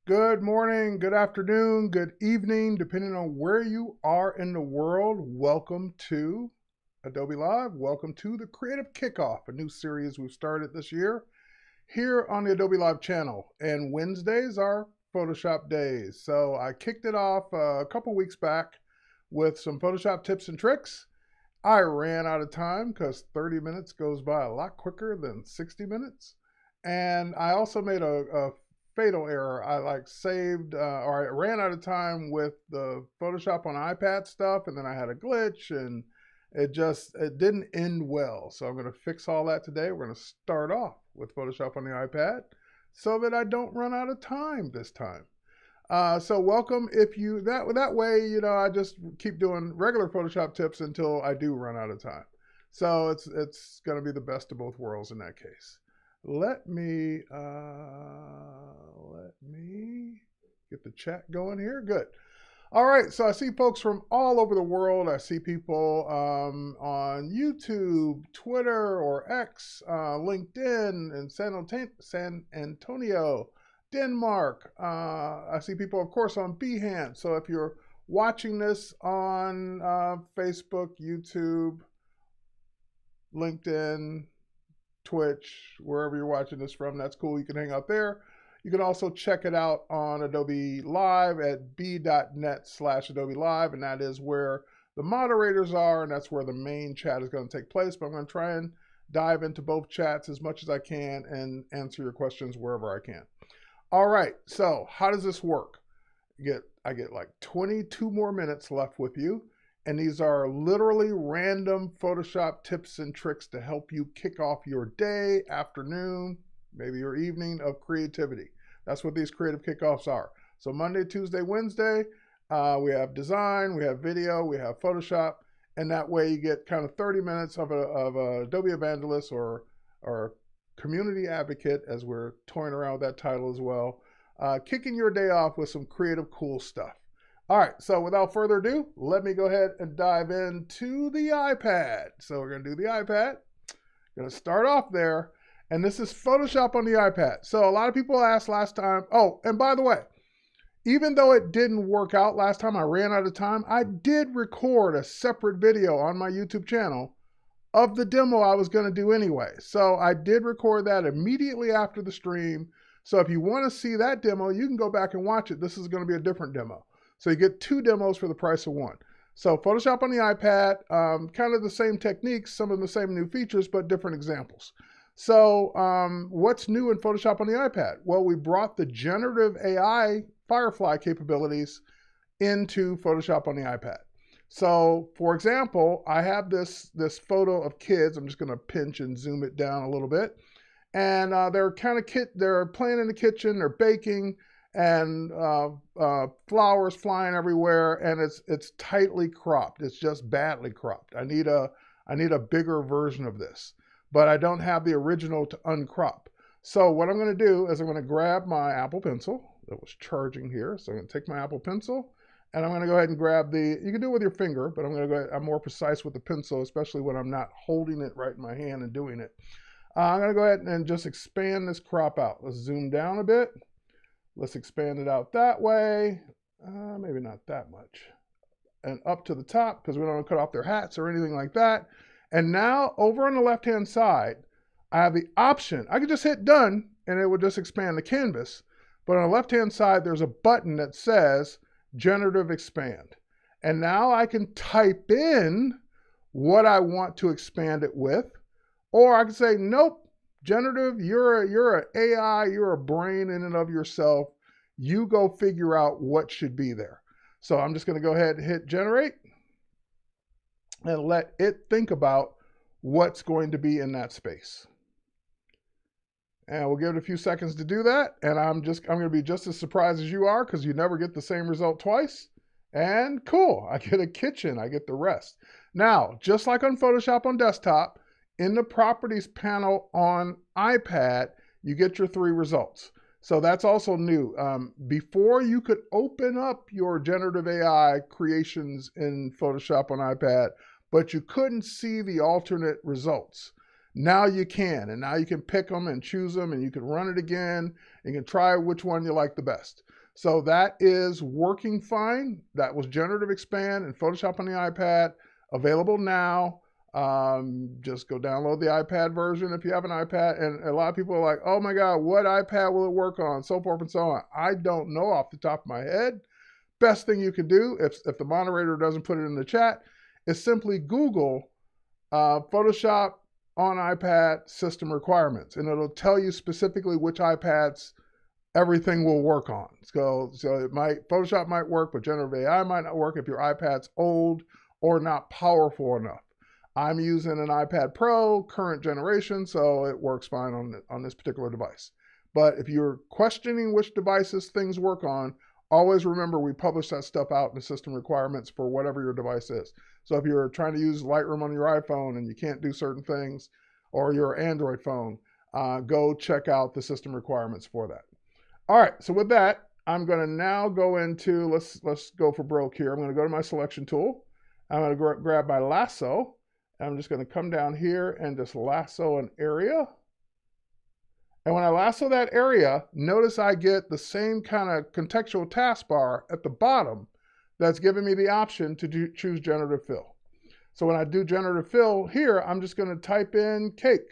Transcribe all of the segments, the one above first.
Good morning, good afternoon, good evening, depending on where you are in the world. Welcome to Adobe Live. Welcome to the Creative Kickoff, a new series we've started this year here on the Adobe Live channel. And Wednesdays are Photoshop days. So I kicked it off a couple weeks back with some Photoshop tips and tricks. I ran out of time because 30 minutes goes by a lot quicker than 60 minutes. And I also made a fatal error. I saved, or I ran out of time with the Photoshop on iPad stuff, and then I had a glitch, and it didn't end well. So I'm going to fix all that today. We're going to start off with Photoshop on the iPad so that I don't run out of time this time. So welcome. If you that way, I just keep doing regular Photoshop tips until I do run out of time. So it's going to be the best of both worlds in that case. Let me get the chat going here. Good. All right, so I see folks from all over the world. I see people on YouTube, Twitter, or X, LinkedIn, in San Antonio, Denmark. I see people, of course, on Behance. So if you're watching this on Facebook, YouTube, LinkedIn, Twitch, wherever you're watching this from, that's cool. You can hang out there. You can also check it out on Adobe Live at b.net/Adobe Live, and that is where the moderators are, and that's where the main chat is going to take place. But I'm going to try and dive into both chats as much as I can and answer your questions wherever I can. All right, so how does this work? I get like 22 more minutes left with you. And these are literally random Photoshop tips and tricks to help you kick off your day, afternoon, maybe your evening of creativity. That's what these creative kickoffs are. So Monday, Tuesday, Wednesday, we have design, we have video, we have Photoshop, and that way you get kind of 30 minutes of a Adobe evangelist or community advocate, as we're toying around with that title as well, kicking your day off with some creative, cool stuff. All right, so without further ado, let me go ahead and dive into the iPad. So we're going to do the iPad. Going to start off there, and this is Photoshop on the iPad. So a lot of people asked last time, oh, and by the way, even though it didn't work out last time, I ran out of time, I did record a separate video on my YouTube channel of the demo I was going to do anyway. So I did record that immediately after the stream. So if you want to see that demo, you can go back and watch it. This is going to be a different demo. So you get two demos for the price of one. So Photoshop on the iPad, kind of the same techniques, some of the same new features, but different examples. So what's new in Photoshop on the iPad? Well, we brought the generative AI Firefly capabilities into Photoshop on the iPad. So for example, I have this photo of kids. I'm just going to pinch and zoom it down a little bit. And they're playing in the kitchen, they're baking, and flowers flying everywhere, and it's tightly cropped. It's just badly cropped. I need a bigger version of this, but I don't have the original to uncrop. So what I'm going to do is I'm going to grab my Apple Pencil that was charging here. So I'm going to take my Apple Pencil, and I'm going to go ahead and grab you can do it with your finger, but I'm more precise with the pencil, especially when I'm not holding it right in my hand and doing it. I'm going to go ahead and just expand this crop out. Let's zoom down a bit. Let's expand it out that way. Maybe not that much. And up to the top, because we don't want to cut off their hats or anything like that. And now over on the left-hand side, I have the option. I could just hit done and it would just expand the canvas. But on the left-hand side, there's a button that says generative expand. And now I can type in what I want to expand it with. Or I can say, nope. Generative, you're an AI, you're a brain in and of yourself. You go figure out what should be there. So I'm just going to go ahead and hit generate and let it think about what's going to be in that space. And we'll give it a few seconds to do that. And I'm going to be just as surprised as you are, because you never get the same result twice. And cool, I get a kitchen, I get the rest. Now, just like on Photoshop on desktop, in the properties panel on iPad, you get your three results. So that's also new. Before you could open up your generative AI creations in Photoshop on iPad, but you couldn't see the alternate results. Now you can, and now you can pick them and choose them, and you can run it again, and you can try which one you like the best. So that is working fine. That was Generative Expand and Photoshop on the iPad, available now. Just go download the iPad version if you have an iPad. And a lot of people are like, oh my God, what iPad will it work on? So forth and so on. I don't know off the top of my head. Best thing you can do, if the moderator doesn't put it in the chat, is simply Google Photoshop on iPad system requirements, and it'll tell you specifically which iPads everything will work on. So Photoshop might work, but generative AI might not work if your iPad's old or not powerful enough. I'm using an iPad Pro, current generation, so it works fine on this particular device. But if you're questioning which devices things work on, always remember we publish that stuff out in the system requirements for whatever your device is. So if you're trying to use Lightroom on your iPhone and you can't do certain things, or your Android phone, go check out the system requirements for that. All right, so with that, I'm gonna now go into, let's go for broke here. I'm gonna go to my selection tool. I'm gonna grab my lasso. I'm just gonna come down here and just lasso an area. And when I lasso that area, notice I get the same kind of contextual taskbar at the bottom that's giving me the option to choose generative fill. So when I do generative fill here, I'm just gonna type in cake.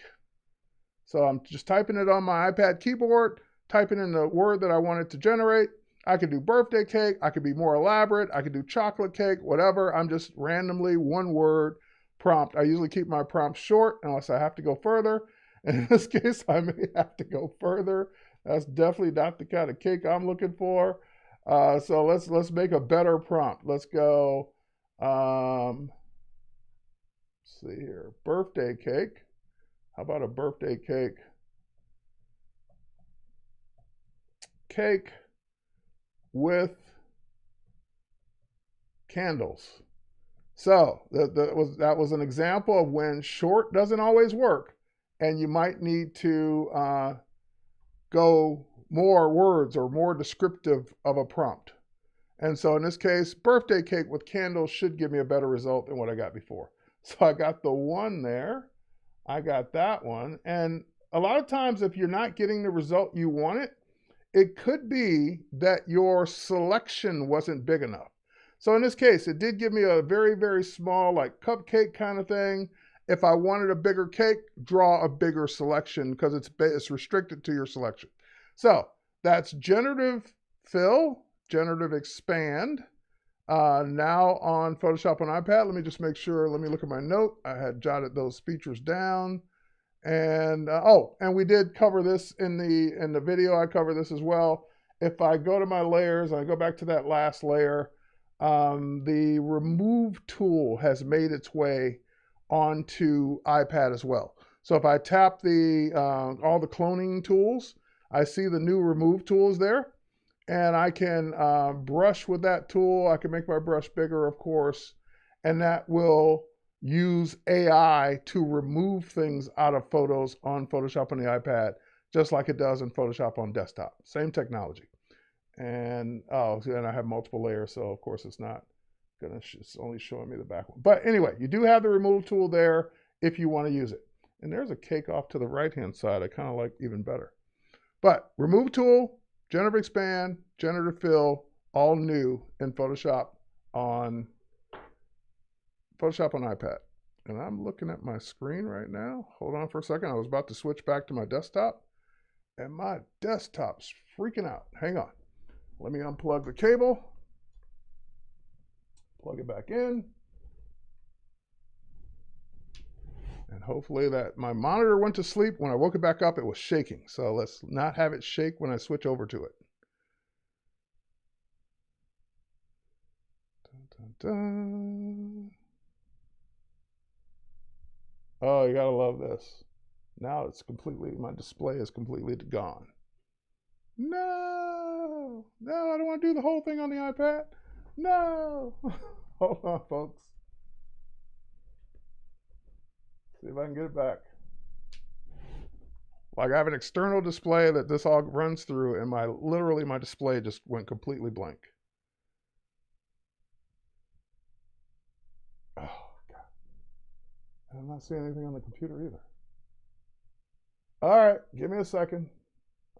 So I'm just typing it on my iPad keyboard, typing in the word that I want it to generate. I could do birthday cake, I could be more elaborate, I could do chocolate cake, whatever. I'm just randomly one word prompt. I usually keep my prompts short unless I have to go further. And in this case, I may have to go further. That's definitely not the kind of cake I'm looking for. So let's make a better prompt. Let's go, let's see here, birthday cake. How about a birthday cake? Cake with candles. So that was an example of when short doesn't always work, and you might need to go more words or more descriptive of a prompt. And so in this case, birthday cake with candles should give me a better result than what I got before. So I got the one there, I got that one, and a lot of times if you're not getting the result you wanted, it could be that your selection wasn't big enough. So in this case, it did give me a very, very small, like cupcake kind of thing. If I wanted a bigger cake, draw a bigger selection because it's restricted to your selection. So that's generative fill, generative expand. Now on Photoshop on iPad, let me just make sure, let me look at my note. I had jotted those features down. And and we did cover this in the video. I cover this as well. If I go to my layers and I go back to that last layer, the remove tool has made its way onto iPad as well. So if I tap the all the cloning tools, I see the new remove tools there, and I can brush with that tool. I can make my brush bigger, of course, and that will use AI to remove things out of photos on Photoshop on the iPad, just like it does in Photoshop on desktop. Same technology. And and I have multiple layers, so of course it's not gonna, it's only showing me the back one. But anyway, you do have the remove tool there if you want to use it. And there's a cake off to the right-hand side I kind of like even better. But remove tool, generative expand, generative fill, all new in Photoshop on iPad. And I'm looking at my screen right now. Hold on for a second. I was about to switch back to my desktop, and my desktop's freaking out. Hang on. Let me unplug the cable, plug it back in, and hopefully that my monitor went to sleep. When I woke it back up, it was shaking. So let's not have it shake when I switch over to it. Dun, dun, dun. Oh, you gotta love this. Now it's completely, my display is completely gone. No, I don't want to do the whole thing on the iPad. No. Hold on, folks. See if I can get it back. Like I have an external display that this all runs through, and literally my display just went completely blank. Oh, God. I'm not seeing anything on the computer either. All right, give me a second.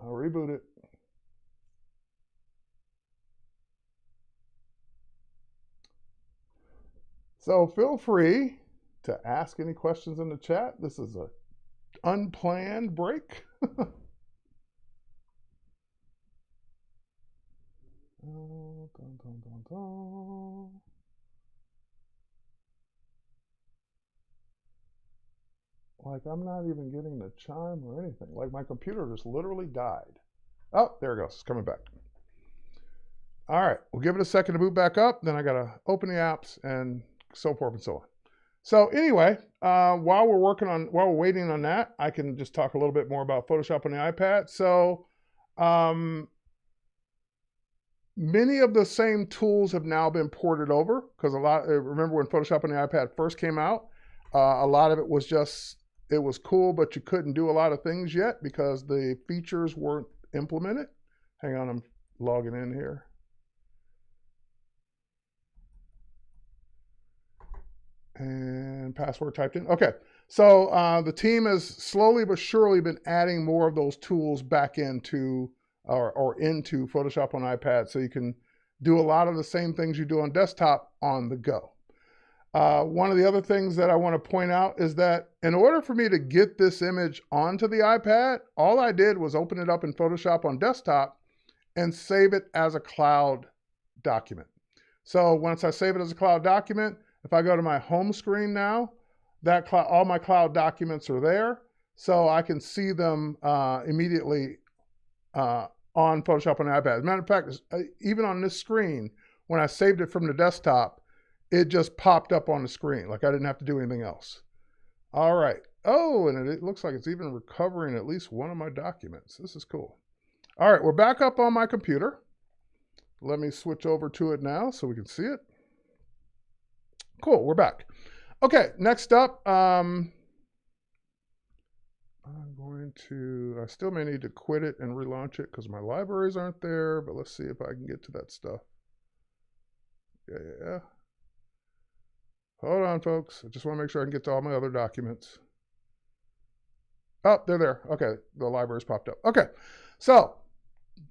I'll reboot it. So feel free to ask any questions in the chat. This is an unplanned break. Like, I'm not even getting the chime or anything. Like, my computer just literally died. Oh, there it goes. It's coming back. All right, we'll give it a second to boot back up. Then I got to open the apps and so forth and so on. So anyway, while we're waiting on that, I can just talk a little bit more about Photoshop on the iPad. So many of the same tools have now been ported over because remember when Photoshop on the iPad first came out, a lot of it was just, it was cool, but you couldn't do a lot of things yet because the features weren't implemented. Hang on, I'm logging in here. And password typed in. Okay, so the team has slowly but surely been adding more of those tools back into or into Photoshop on iPad, so you can do a lot of the same things you do on desktop on the go. One of the other things that I want to point out is that in order for me to get this image onto the iPad, all I did was open it up in Photoshop on desktop and save it as a cloud document. So once I save it as a cloud document, if I go to my home screen now, all my cloud documents are there, so I can see them immediately on Photoshop on the iPad. As a matter of fact, even on this screen, when I saved it from the desktop, it just popped up on the screen, like I didn't have to do anything else. All right. Oh, and it looks like it's even recovering at least one of my documents. This is cool. All right, we're back up on my computer. Let me switch over to it now so we can see it. Cool, we're back. Okay, next up, I still may need to quit it and relaunch it because my libraries aren't there, but let's see if I can get to that stuff. Yeah. Hold on, folks. I just want to make sure I can get to all my other documents. Oh, they're there. Okay, the library's popped up. Okay, so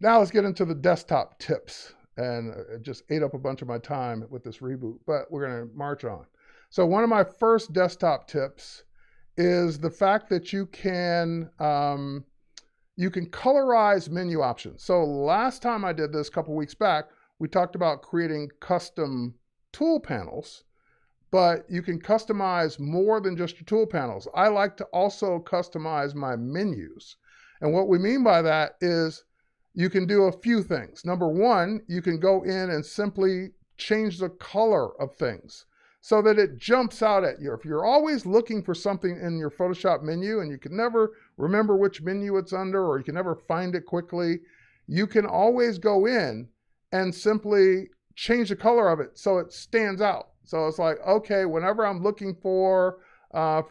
now let's get into the desktop tips. And it just ate up a bunch of my time with this reboot, but we're going to march on. So one of my first desktop tips is the fact that you can colorize menu options. So last time I did this a couple weeks back, we talked about creating custom tool panels, but you can customize more than just your tool panels. I like to also customize my menus. And what we mean by that is you can do a few things. Number one, you can go in and simply change the color of things so that it jumps out at you. If you're always looking for something in your Photoshop menu and you can never remember which menu it's under, or you can never find it quickly, you can always go in and simply change the color of it so it stands out. So it's like, okay, whenever I'm looking for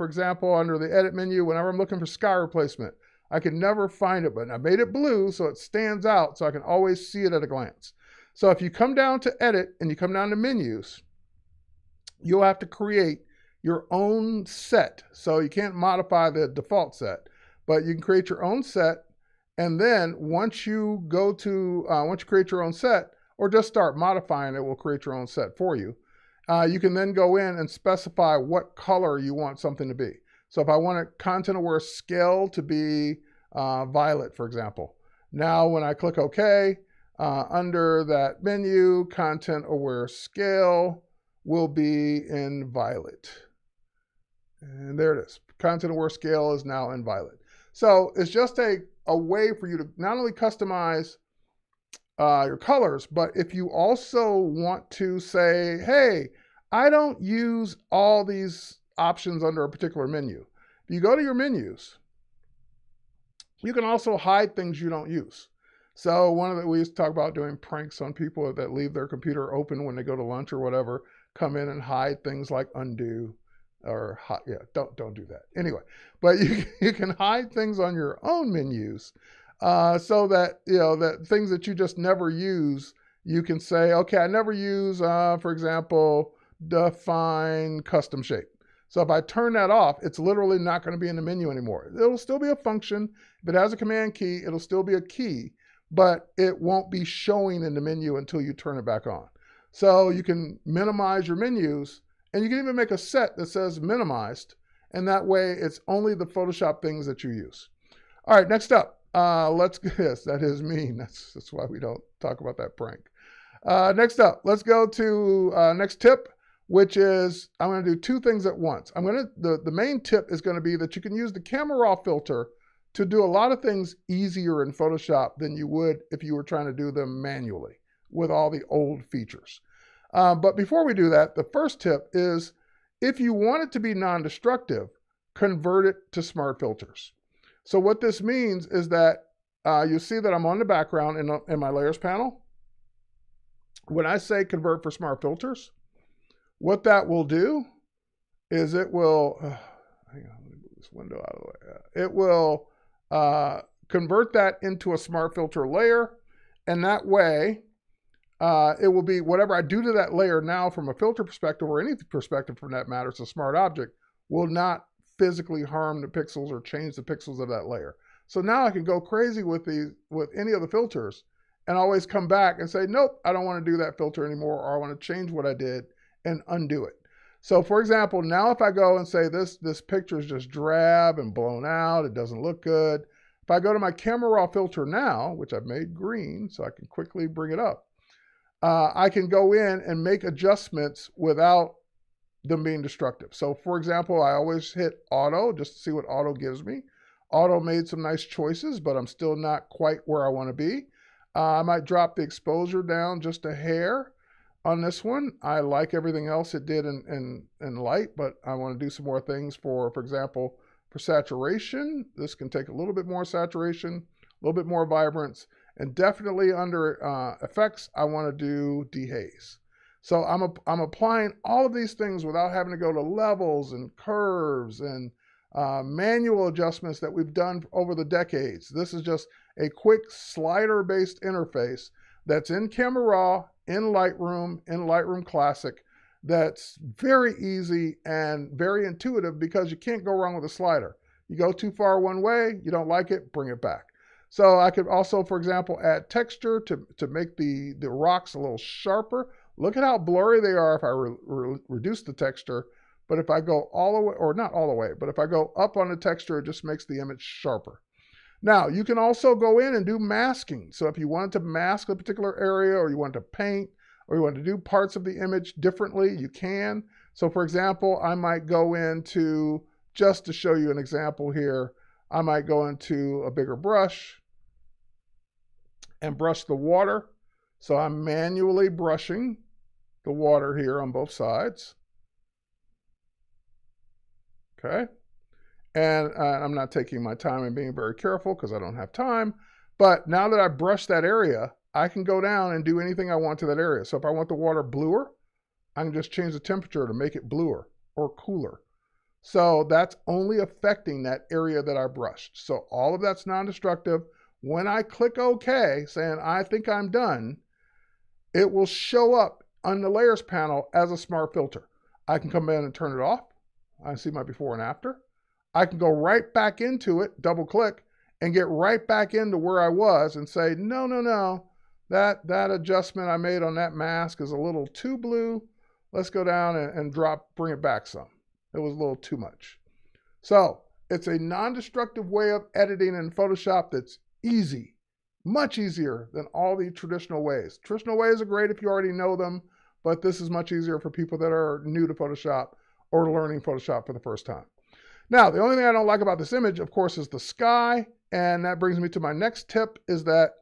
example, under the edit menu, whenever I'm looking for sky replacement, I can never find it, but I made it blue so it stands out so I can always see it at a glance. So if you come down to edit and you come down to menus, you'll have to create your own set. So you can't modify the default set, but you can create your own set. And then once you create your own set, or just start modifying it, will create your own set for you. You can then go in and specify what color you want something to be. So if I want a content-aware scale to be violet, for example, now when I click OK, under that menu, content-aware scale will be in violet. And there it is. Content-aware scale is now in violet. So it's just a way for you to not only customize your colors, but if you also want to say, hey, I don't use all these options under a particular menu. If you go to your menus, you can also hide things you don't use. So we used to talk about doing pranks on people that leave their computer open when they go to lunch or whatever, come in and hide things like undo or don't do that. Anyway, but you can hide things on your own menus so that, that things that you just never use, you can say, okay, I never use, for example, define custom shape. So if I turn that off, it's literally not going to be in the menu anymore. It'll still be a function. If it has a command key, it'll still be a key, but it won't be showing in the menu until you turn it back on. So you can minimize your menus And you can even make a set that says minimized, and that way it's only the Photoshop things that you use. All right, next up, yes, that is mean. That's why we don't talk about that prank. Next up, let's go to next tip, which is I'm going to do two things at once. The main tip is going to be that you can use the camera raw filter to do a lot of things easier in Photoshop than you would if you were trying to do them manually with all the old features. But before we do that, the first tip is if you want it to be non-destructive, convert it to smart filters. So what this means is that you see that I'm on the background in my layers panel. When I say convert for smart filters, what that will do is it will, hang on, let me move this window out of the way. It will convert that into a smart filter layer, and that way it will be whatever I do to that layer now from a filter perspective or any perspective from that matter, it's a smart object, will not physically harm the pixels or change the pixels of that layer. So now I can go crazy with any of the filters and always come back and say, nope, I don't want to do that filter anymore, or I want to change what I did and undo it. So for example, now if I go and say this picture is just drab and blown out, it doesn't look good. If I go to my camera raw filter now, which I've made green so I can quickly bring it up, I can go in and make adjustments without them being destructive. So for example, I always hit auto just to see what auto gives me. Auto made some nice choices, but I'm still not quite where I want to be. I might drop the exposure down just a hair on this one. I like everything else it did in light, but I want to do some more things for example, for saturation. This can take a little bit more saturation, a little bit more vibrance, and definitely under effects, I want to do dehaze. So I'm applying all of these things without having to go to levels and curves and manual adjustments that we've done over the decades. This is just a quick slider-based interface that's in Camera Raw, in Lightroom Classic, that's very easy and very intuitive because you can't go wrong with a slider. You go too far one way, you don't like it, bring it back. So I could also, for example, add texture to make the rocks a little sharper. Look at how blurry they are if I reduce the texture. But if I go all the way, or not all the way, but if I go up on the texture, it just makes the image sharper. Now, you can also go in and do masking. So if you wanted to mask a particular area, or you want to paint, or you want to do parts of the image differently, you can. So for example, I might go into, just to show you an example here, I might go into a bigger brush and brush the water. So I'm manually brushing the water here on both sides. Okay. And I'm not taking my time and being very careful because I don't have time. But now that I brushed that area, I can go down and do anything I want to that area. So if I want the water bluer, I can just change the temperature to make it bluer or cooler. So that's only affecting that area that I brushed. So all of that's non-destructive. When I click OK, saying I think I'm done, it will show up on the layers panel as a smart filter. I can come in and turn it off. I see my before and after. I can go right back into it, double click, and get right back into where I was and say, no, that adjustment I made on that mask is a little too blue. Let's go down and bring it back some. It was a little too much. So it's a non-destructive way of editing in Photoshop that's easy, much easier than all the traditional ways. Traditional ways are great if you already know them, but this is much easier for people that are new to Photoshop or learning Photoshop for the first time. Now, the only thing I don't like about this image, of course, is the sky. And that brings me to my next tip, is that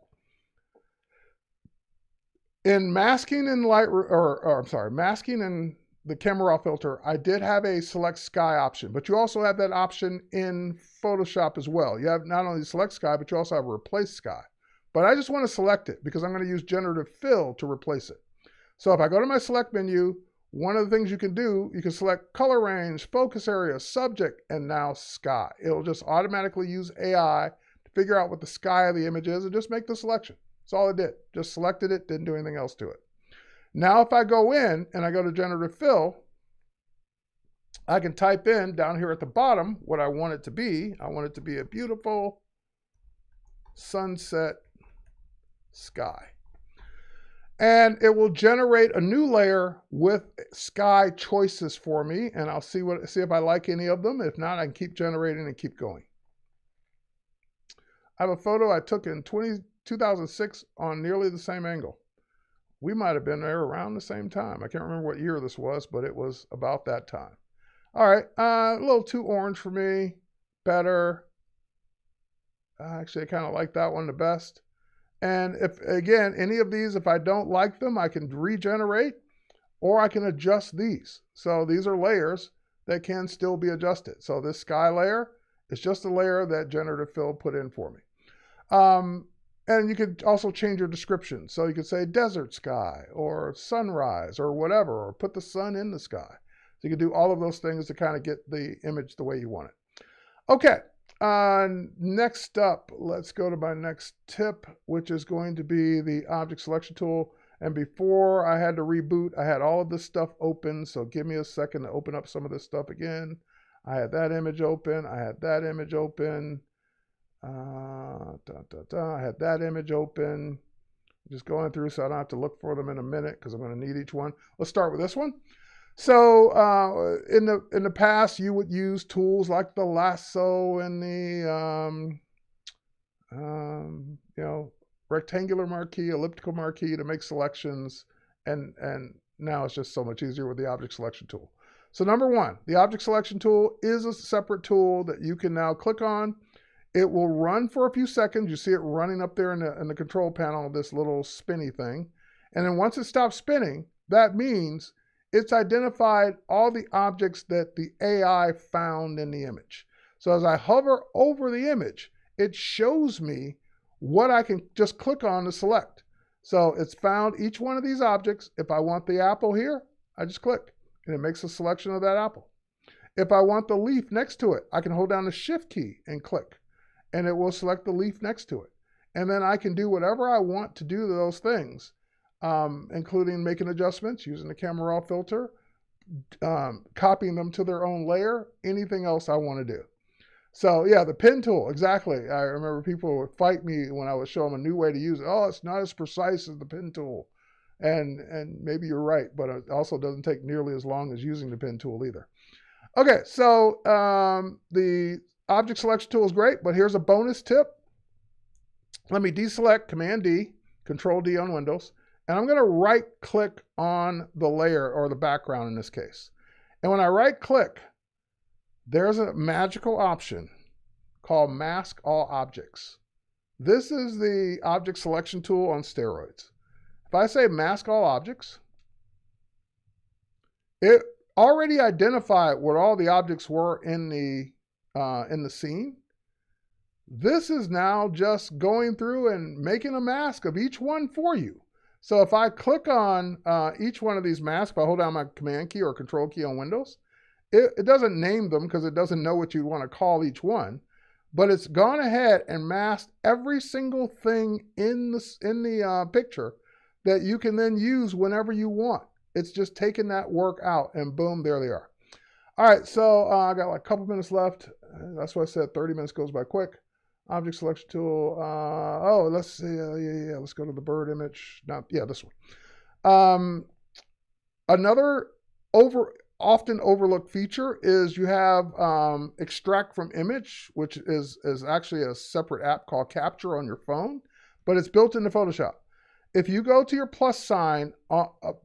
in masking in masking in the camera raw filter, I did have a select sky option, but you also have that option in Photoshop as well. You have not only select sky, but you also have replace sky. But I just want to select it because I'm going to use generative fill to replace it. So if I go to my select menu, one of the things you can do, you can select color range, focus area, subject, and now sky. It'll just automatically use AI to figure out what the sky of the image is and just make the selection. That's all it did. Just selected it, didn't do anything else to it. Now if I go in and I go to generative fill, I can type in down here at the bottom what I want it to be. I want it to be a beautiful sunset sky. And it will generate a new layer with sky choices for me, and I'll see if I like any of them. If not, I can keep generating and keep going. I have a photo I took in 2006 on nearly the same angle. We might have been there around the same time. I can't remember what year this was, but it was about that time. All right, a little too orange for me. Better. Actually, I kind of like that one the best. And if, again, any of these, if I don't like them, I can regenerate or I can adjust these. So these are layers that can still be adjusted. So this sky layer is just a layer that Generative Fill put in for me. And you could also change your description. So you could say desert sky or sunrise or whatever, or put the sun in the sky. So you can do all of those things to kind of get the image the way you want it. Okay. Next up, let's go to my next tip, which is going to be the object selection tool. And before I had to reboot, I had all of this stuff open. So give me a second to open up some of this stuff again. I had that image open. I had that image open. I had that image open. Just going through so I don't have to look for them in a minute because I'm going to need each one. Let's start with this one. So in the past, you would use tools like the lasso and the rectangular marquee, elliptical marquee to make selections, and now it's just so much easier with the object selection tool. So number one, the object selection tool is a separate tool that you can now click on. It will run for a few seconds. You see it running up there in the control panel, this little spinny thing, and then once it stops spinning, that means it's identified all the objects that the AI found in the image. So as I hover over the image, it shows me what I can just click on to select. So it's found each one of these objects. If I want the apple here, I just click, and it makes a selection of that apple. If I want the leaf next to it, I can hold down the Shift key and click, and it will select the leaf next to it. And then I can do whatever I want to do to those things, including making adjustments, using the camera raw filter, copying them to their own layer, anything else I want to do. So yeah, the pen tool, exactly. I remember people would fight me when I would show them a new way to use it. Oh, it's not as precise as the pen tool. And maybe you're right, but it also doesn't take nearly as long as using the pen tool either. Okay, so the object selection tool is great, but here's a bonus tip. Let me deselect, Command D, Control D on Windows, and I'm going to right click on the layer, or the background in this case. And when I right click, there's a magical option called Mask All Objects. This is the object selection tool on steroids. If I say Mask All Objects, it already identified what all the objects were in the scene. This is now just going through and making a mask of each one for you. So if I click on each one of these masks, if I hold down my Command key or Control key on Windows, it doesn't name them because it doesn't know what you want to call each one, but it's gone ahead and masked every single thing in the picture that you can then use whenever you want. It's just taking that work out, and boom, there they are. All right, so I got like a couple minutes left. That's why I said 30 minutes goes by quick. Object selection tool. Let's see. Let's go to the bird image. This one. Another often overlooked feature is you have extract from image, which is actually a separate app called Capture on your phone, but it's built into Photoshop. If you go to your plus sign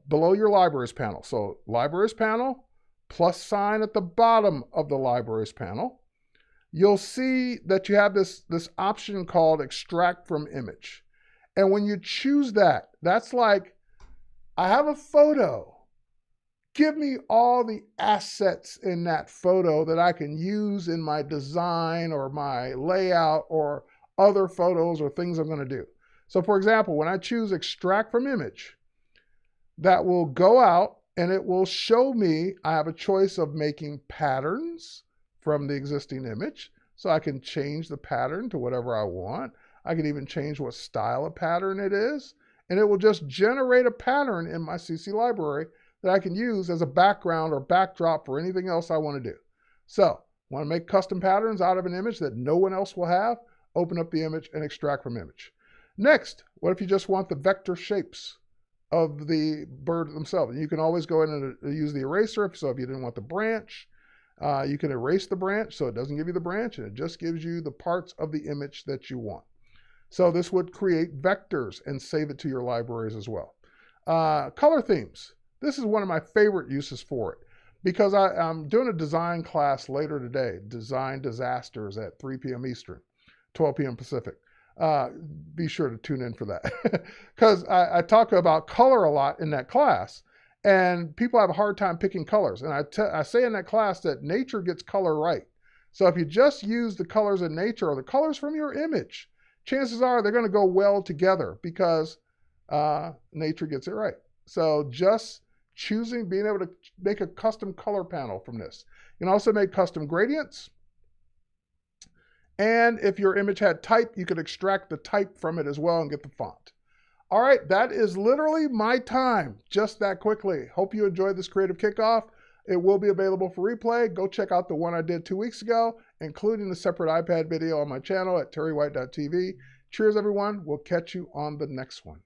below your libraries panel, so libraries panel, plus sign at the bottom of the libraries panel, you'll see that you have this option called extract from image. And when you choose that, that's like, I have a photo. Give me all the assets in that photo that I can use in my design or my layout or other photos or things I'm going to do. So for example, when I choose extract from image, that will go out and it will show me I have a choice of making patterns from the existing image. So I can change the pattern to whatever I want. I can even change what style of pattern it is. And it will just generate a pattern in my CC library that I can use as a background or backdrop for anything else I want to do. So, want to make custom patterns out of an image that no one else will have? Open up the image and extract from image. Next, what if you just want the vector shapes of the bird themselves. You can always go in and use the eraser. So if you didn't want the branch, you can erase the branch so it doesn't give you the branch, and it just gives you the parts of the image that you want. So this would create vectors and save it to your libraries as well. Color themes. This is one of my favorite uses for it because I'm doing a design class later today, Design Disasters at 3 p.m. Eastern, 12 p.m. Pacific. Be sure to tune in for that because I talk about color a lot in that class, and people have a hard time picking colors. And I say in that class that nature gets color right. So if you just use the colors in nature or the colors from your image, chances are they're going to go well together because nature gets it right. So just being able to make a custom color panel from this. You can also make custom gradients. And if your image had type, you could extract the type from it as well and get the font. All right, that is literally my time, just that quickly. Hope you enjoyed this creative kickoff. It will be available for replay. Go check out the one I did 2 weeks ago, including the separate iPad video on my channel at terrywhite.tv. Cheers, everyone. We'll catch you on the next one.